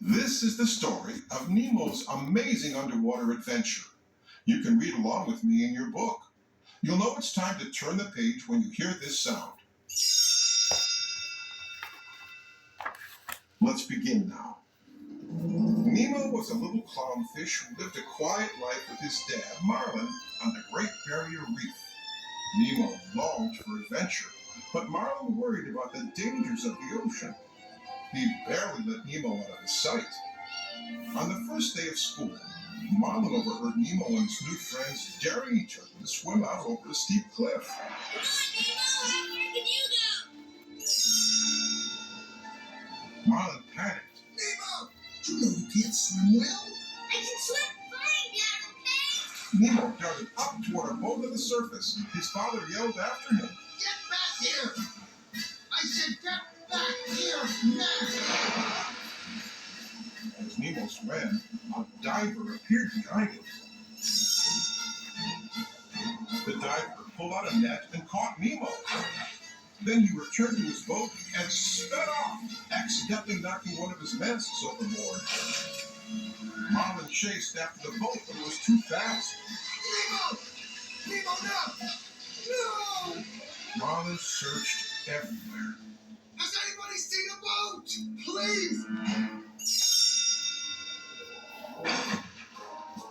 This is the story of Nemo's amazing underwater adventure. You can read along with me in your book. You'll know it's time to turn the page when you hear this sound. Let's begin now. Nemo was a little clownfish who lived a quiet life with his dad, Marlin, on the Great Barrier Reef. Nemo longed for adventure, but Marlin worried about the dangers of the ocean. He barely let Nemo out of his sight. On the first day of school, Marlin overheard Nemo and his new friends daring each other to swim out over a steep cliff. Come on, Nemo! Where can you go? Marlin panicked. Nemo! You know you can't swim well. I can swim fine, Dad, okay? Nemo darted up toward a boat on the surface. His father yelled after him. Get back here! I said get back here now! As Nemo swam, a diver appeared behind him. The diver pulled out a net and caught Nemo. Then he returned to his boat and sped off, accidentally knocking one of his masks overboard. Marlin chased after the boat, but it was too fast. Nemo! Nemo, no! No! Marlin searched everywhere. Has anybody seen a boat? Please!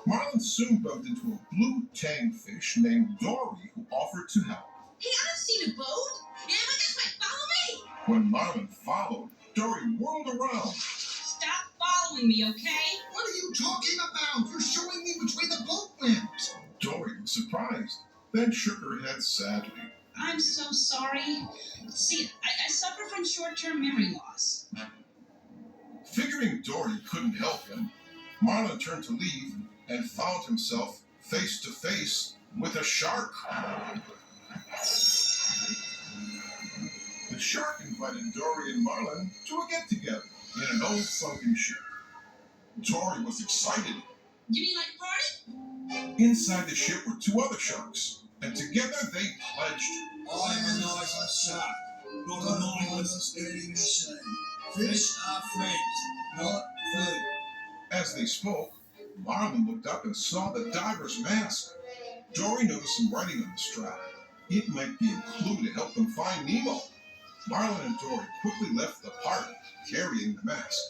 Marlin soon bumped into a blue tang fish named Dory who offered to help. Hey, I've seen a boat. Yeah, but this way, follow me. When Marlin followed, Dory whirled around. Stop following me, okay? What are you talking about? You're showing me which way the boat went. Dory was surprised, then shook her head sadly. I'm so sorry. See, I suffer from short-term memory loss. Figuring Dory couldn't help him, Marlin turned to leave and found himself face to face with a shark. The shark invited Dory and Marlin to a get-together in an old sunken ship. Dory was excited. You mean like party? Inside the ship were two other sharks, and together they pledged, I'm a nice shark, not a mindless eating machine. Fish are friends, not food. As they spoke, Marlin looked up and saw the diver's mask. Dory noticed some writing on the strap. It might be a clue to help them find Nemo. Marlin and Dory quickly left the party, carrying the mask.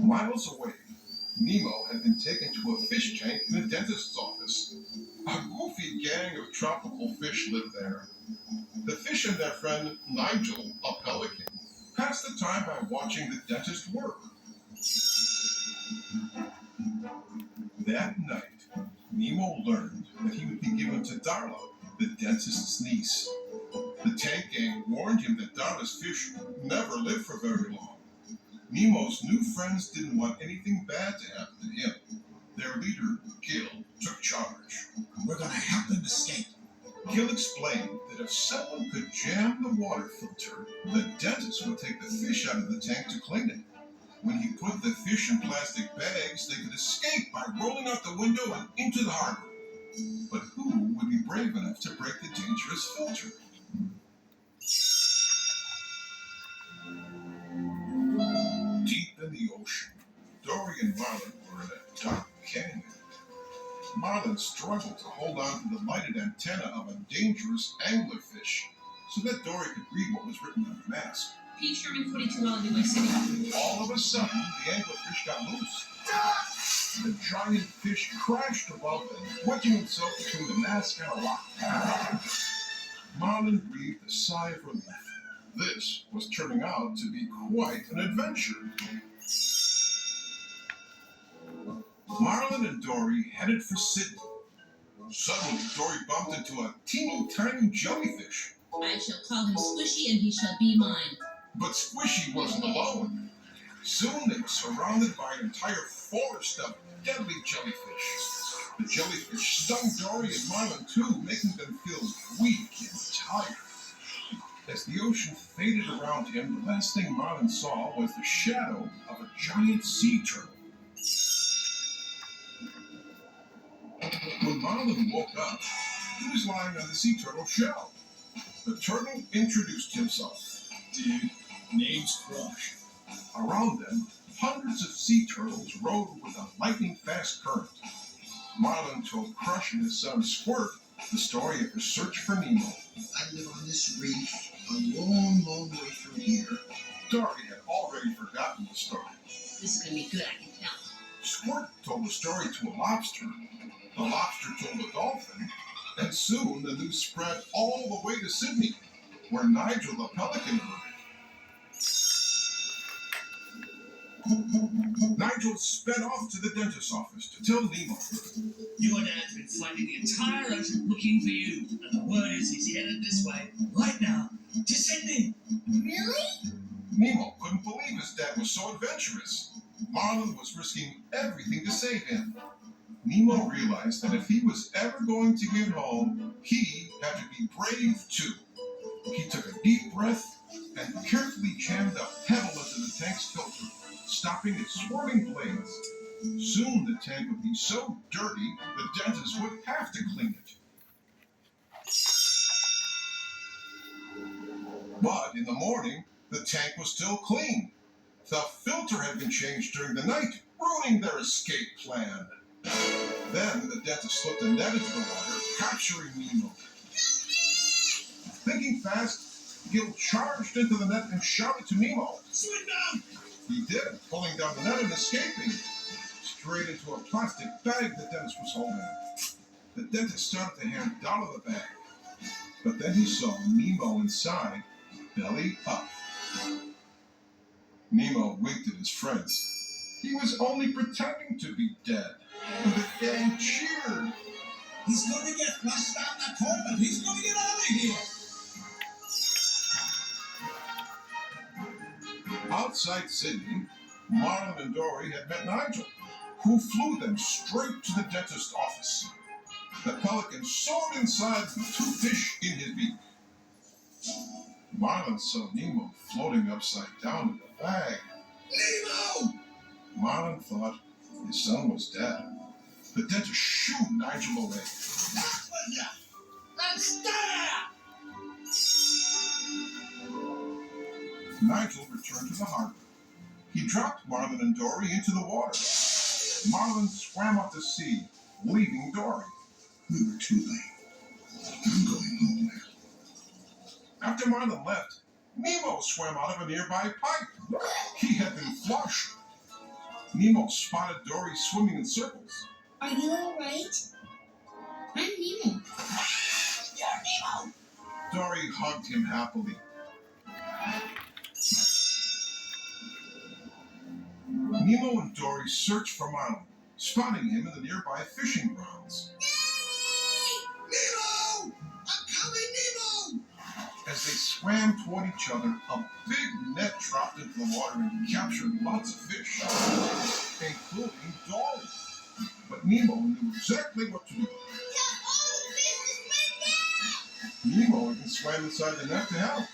Miles away, Nemo had been taken to a fish tank in a dentist's office. A goofy gang of tropical fish lived there. The fish and their friend Nigel, a pelican, passed the time by watching the dentist work. That night, Nemo learned that he would be given to Darla, the dentist's niece. The tank gang warned him that Darla's fish never lived for very long. Nemo's new friends didn't want anything bad to happen to him. Their leader, Gil, took charge. We're gonna help them escape. Gil explained that if someone could jam the water filter, the dentist would take the fish out of the tank to clean it. When he put the fish in plastic bags, they could escape by rolling out the window and into the harbor. But who would be brave enough to break the dangerous filter? Deep in the ocean, Dory and Marlin were in a dark canyon. Marlin struggled to hold on to the lighted antenna of a dangerous anglerfish so that Dory could read what was written on the mask. P. Sherman 42 Alleyway City. All of a sudden, the anglerfish got loose. The giant fish crashed above them, wedging himself between the mask and a rock. Marlin breathed a sigh of relief. This was turning out to be quite an adventure. Marlin and Dory headed for Sydney. Suddenly, Dory bumped into a teeny tiny jellyfish. I shall call him Squishy, and he shall be mine. But Squishy wasn't alone. Soon they were surrounded by an entire forest of deadly jellyfish. The jellyfish stung Dory and Marlin too, making them feel weak and tired. As the ocean faded around him, the last thing Marlin saw was the shadow of a giant sea turtle. When Marlin woke up, he was lying on the sea turtle's shell. The turtle introduced himself. Dude, Name's Crush. Around them, hundreds of sea turtles rode with a lightning-fast current. Marlin told Crush and his son Squirt the story of his search for Nemo. I live on this reef a long, long way from here. Dory had already forgotten the story. This is gonna be good, I can tell. Squirt told the story to a lobster. The lobster told a dolphin. And soon the news spread all the way to Sydney, where Nigel the pelican heard it. Nigel sped off to the dentist's office to tell Nemo. Your dad's been flooding the entire ocean looking for you. And the word is he's headed this way right now to Sydney. Really? Nemo couldn't believe his dad was so adventurous. Marlin was risking everything to save him. Nemo realized that if he was ever going to get home, he had to be brave too. He took a deep breath and carefully jammed a pebble into the tank's filter, stopping its swirling blades. Soon the tank would be so dirty, the dentist would have to clean it. But in the morning, the tank was still clean. The filter had been changed during the night, ruining their escape plan. Then the dentist slipped a net into the water, capturing Nemo. Thinking fast, Gil charged into the net and shouted to Nemo. Swim down! He did, pulling down the net and escaping, straight into a plastic bag the dentist was holding. The dentist started to hand Dollar the bag, but then he saw Nemo inside, belly up. Nemo winked at his friends. He was only pretending to be dead. And the gang cheered. He's gonna get flushed down that toilet. He's gonna get out of here. Outside Sydney, Marlin and Dory had met Nigel, who flew them straight to the dentist's office. The pelican soared inside with two fish in his beak. Marlin saw Nemo floating upside down in the bag. Nemo! Marlin thought his son was dead. The dentist shooed Nigel away. That was ya! That's there! Nigel returned to the harbor. He dropped Marlin and Dory into the water. Marlin swam out to sea, leaving Dory. We were too late. I'm going home now. After Marlin left, Nemo swam out of a nearby pipe. He had been flushed. Nemo spotted Dory swimming in circles. Are you alright? I'm Nemo. You're Nemo! Dory hugged him happily. Nemo and Dory searched for Marlin, spotting him in the nearby fishing grounds. Nemo! I'm coming, Nemo! As they swam toward each other, a big net dropped into the water and captured lots of fish, including Dory. But Nemo knew exactly what to do. Tell all the fish to swim down! Nemo even swam inside the net to help.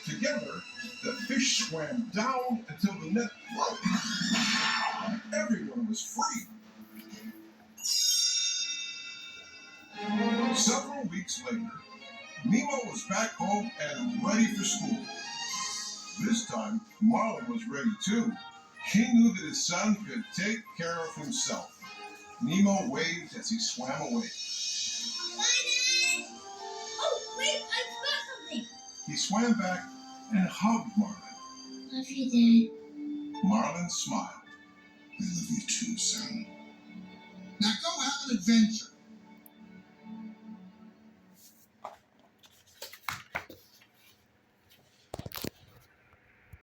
Together, the fish swam down until the net broke. Everyone was free. Several weeks later, Nemo was back home and ready for school. This time, Marlin was ready too. He knew that his son could take care of himself. Nemo waved as he swam away. Bye, Dad! Oh, wait, I forgot something. He swam back and hugged Marlin. Love you, Dad. Marlin smiled. I love you too, son. Now go have an adventure.